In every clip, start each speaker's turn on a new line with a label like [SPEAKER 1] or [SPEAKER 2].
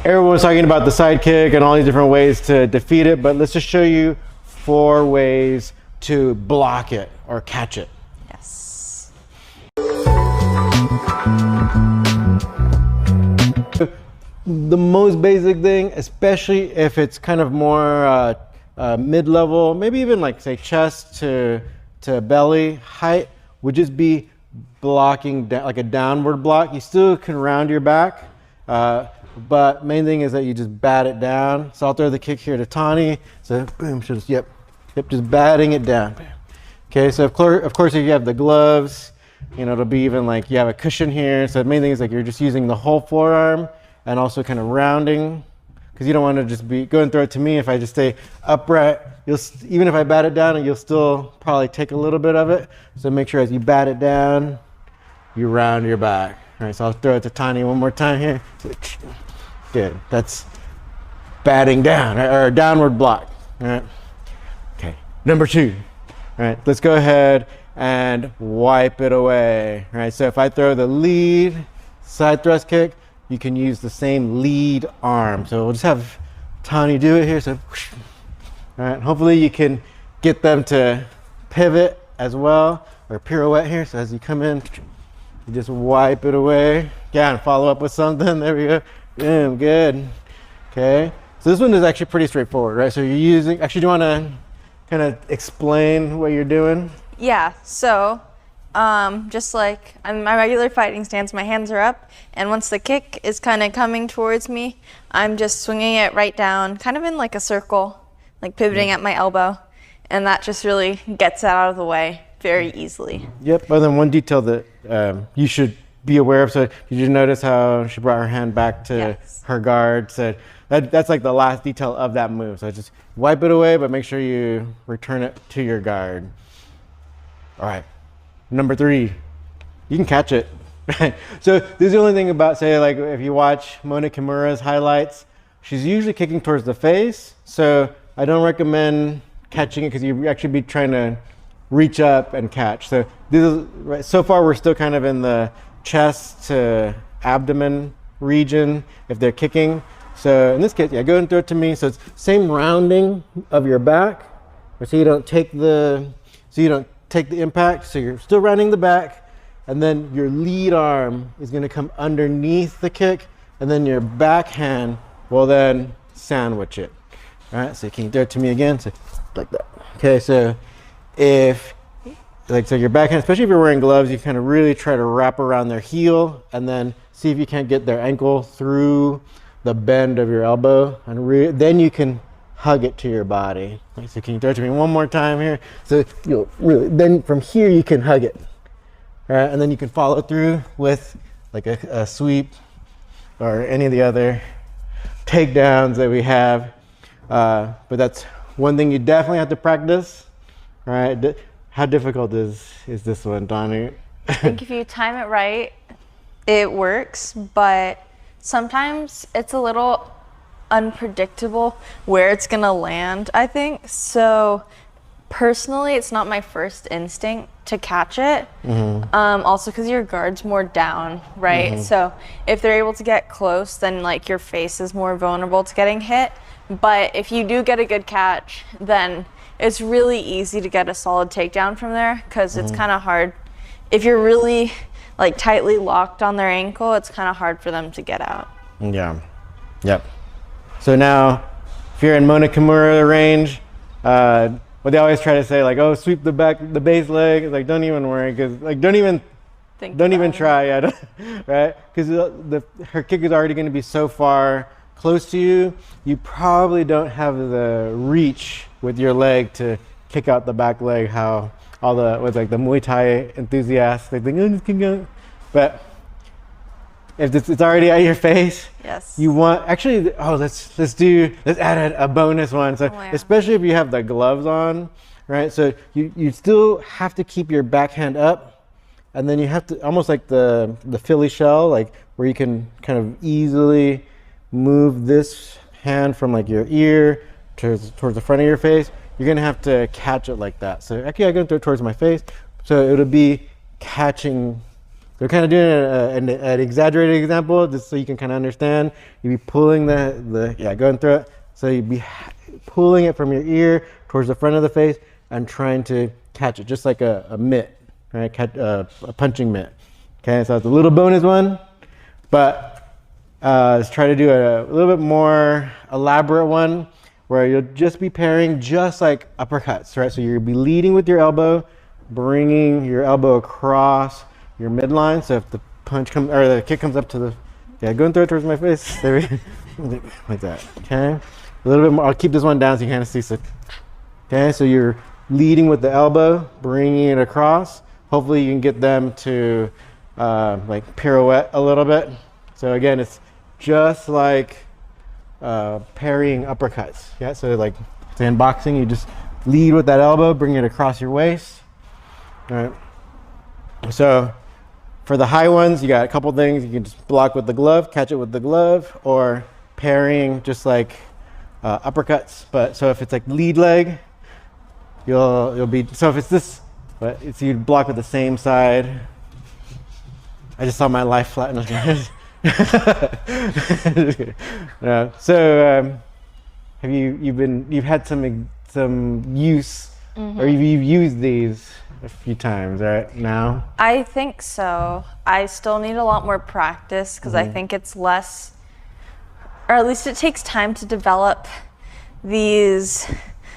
[SPEAKER 1] Everyone was talking about the side kick and all these different ways to defeat it, but let's just show you 4 ways to block it or catch it.
[SPEAKER 2] Yes.
[SPEAKER 1] The most basic thing, especially if it's kind of more mid-level, maybe even like say chest to belly height, would just be blocking like a downward block. You still can round your back, but main thing is that you just bat it down. So I'll throw the kick here to Tani. So boom, just yep, just batting it down. Okay, so of course if you have the gloves, you know, it'll be even like you have a cushion here. So the main thing is like you're just using the whole forearm and also kind of rounding, because you don't want to just be go and throw it to me. If I just stay upright, even if I bat it down, you'll still probably take a little bit of it. So make sure as you bat it down, you round your back. All right, so I'll throw it to Tani one more time here. Good, that's batting down, right? Or a downward block. All right. Okay, number 2. All right, let's go ahead and wipe it away. All right, so if I throw the lead side thrust kick, you can use the same lead arm. So we'll just have Tani do it here. So, all right, hopefully you can get them to pivot as well, or pirouette here. So as you come in, you just wipe it away. Yeah, and follow up with something. There we go. Boom, good. Okay, so this one is actually pretty straightforward, right? So you're using, actually, do you want to kind of explain what you're doing?
[SPEAKER 2] Yeah, so just like in my regular fighting stance, my hands are up, and once the kick is kind of coming towards me, I'm just swinging it right down, kind of in like a circle, like pivoting at my elbow, and that just really gets it out of the way very easily.
[SPEAKER 1] Yep, and then one detail that you should be aware of, so did you notice how she brought her hand back to her guard? So that's like the last detail of that move. So just wipe it away, but make sure you return it to your guard. All right. Number 3, you can catch it. So this is the only thing about, say, like if you watch Mona Kimura's highlights, she's usually kicking towards the face. So I don't recommend catching it because you actually be trying to reach up and catch. So this is right, so far we're still kind of in the chest to abdomen region if they're kicking. So in this case, yeah, go and throw it to me. So it's same rounding of your back, so you don't take the impact, so you're still rounding the back, and then your lead arm is going to come underneath the kick, and then your backhand will then sandwich it. All right, so can you throw it to me again? So like that. Okay, so so your backhand, especially if you're wearing gloves, you kind of really try to wrap around their heel, and then see if you can't get their ankle through the bend of your elbow, and then you can hug it to your body. So can you throw it to me one more time here? So you'll really, then from here you can hug it. All right, and then you can follow through with like a sweep or any of the other takedowns that we have. But that's one thing you definitely have to practice. All right, how difficult is this one, Tani?
[SPEAKER 2] I think if you time it right, it works, but sometimes it's a little unpredictable where it's gonna land, I think. So personally, it's not my first instinct to catch it. Also because your guard's more down, right? So if they're able to get close, then like your face is more vulnerable to getting hit. But if you do get a good catch, then it's really easy to get a solid takedown from there, because it's kind of hard. If you're really like tightly locked on their ankle, it's kind of hard for them to get out.
[SPEAKER 1] Yeah. Yep. So now, if you're in Mona Kimura range, what they always try to say, like, oh, sweep the base leg, like, don't even worry, because, like, don't even try, yeah, right? Because her kick is already going to be so far close to you, you probably don't have the reach with your leg to kick out the back leg, how all with like the Muay Thai enthusiasts, they think, oh, this can go, but if it's already at your face,
[SPEAKER 2] yes,
[SPEAKER 1] you want actually. Oh, let's add a bonus one. So especially if you have the gloves on, right? So you still have to keep your backhand up, and then you have to almost like the Philly shell, like where you can kind of easily move this hand from like your ear towards the front of your face. You're gonna have to catch it like that. So actually, I'm gonna throw it towards my face, so it'll be catching So we're kind of doing an exaggerated example, just so you can kind of understand. You'd be pulling going through it. So you'd be pulling it from your ear towards the front of the face and trying to catch it, just like a mitt, right? A punching mitt. Okay, so it's a little bonus one, but let's try to do a little bit more elaborate one where you'll just be pairing just like uppercuts, right? So you'll be leading with your elbow, bringing your elbow across your midline. So if the punch comes or the kick comes up to the, going through it towards my face, there we go, like that. Okay, a little bit more. I'll keep this one down so you kind of see. So, okay, so you're leading with the elbow, bringing it across. Hopefully you can get them to like pirouette a little bit. So again, it's just like parrying uppercuts. Yeah, so like say in boxing, you just lead with that elbow, bring it across your waist. All right. So for the high ones, you got a couple things. You can just block with the glove, catch it with the glove, or parrying just like uppercuts. But so if it's like lead leg, you'll be, so if it's this, but it's, you block with the same side. I just saw my life flatten. Yeah. So have you've had some use, or you've used these a few times, right? Now?
[SPEAKER 2] I think so. I still need a lot more practice because I think it's less, or at least it takes time to develop these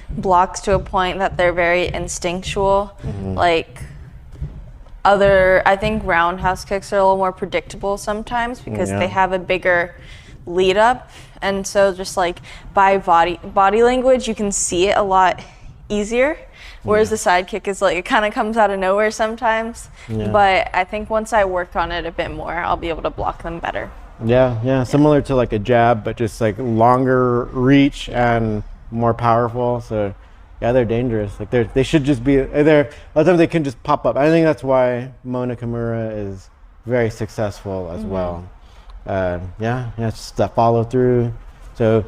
[SPEAKER 2] blocks to a point that they're very instinctual. Like I think roundhouse kicks are a little more predictable sometimes because they have a bigger lead up. And so just like by body language, you can see it a lot easier. Whereas the side kick is like, it kind of comes out of nowhere sometimes. But I think once I work on it a bit more, I'll be able to block them better.
[SPEAKER 1] Yeah, similar to like a jab, but just like longer reach and more powerful. So yeah, they're dangerous. Like they should just be there. A lot of times they can just pop up. I think that's why Mona Kimura is very successful as well. Just that follow through. So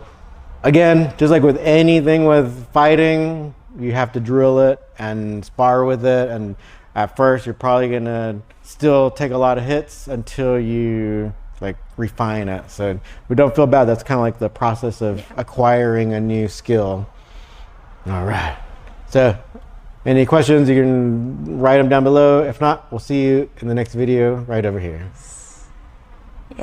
[SPEAKER 1] again, just like with anything with fighting, you have to drill it and spar with it, and at first you're probably gonna still take a lot of hits until you like refine it. So we don't feel bad. That's kind of like the process of acquiring a new skill. All right. So any questions, you can write them down below. If not, we'll see you in the next video right over here.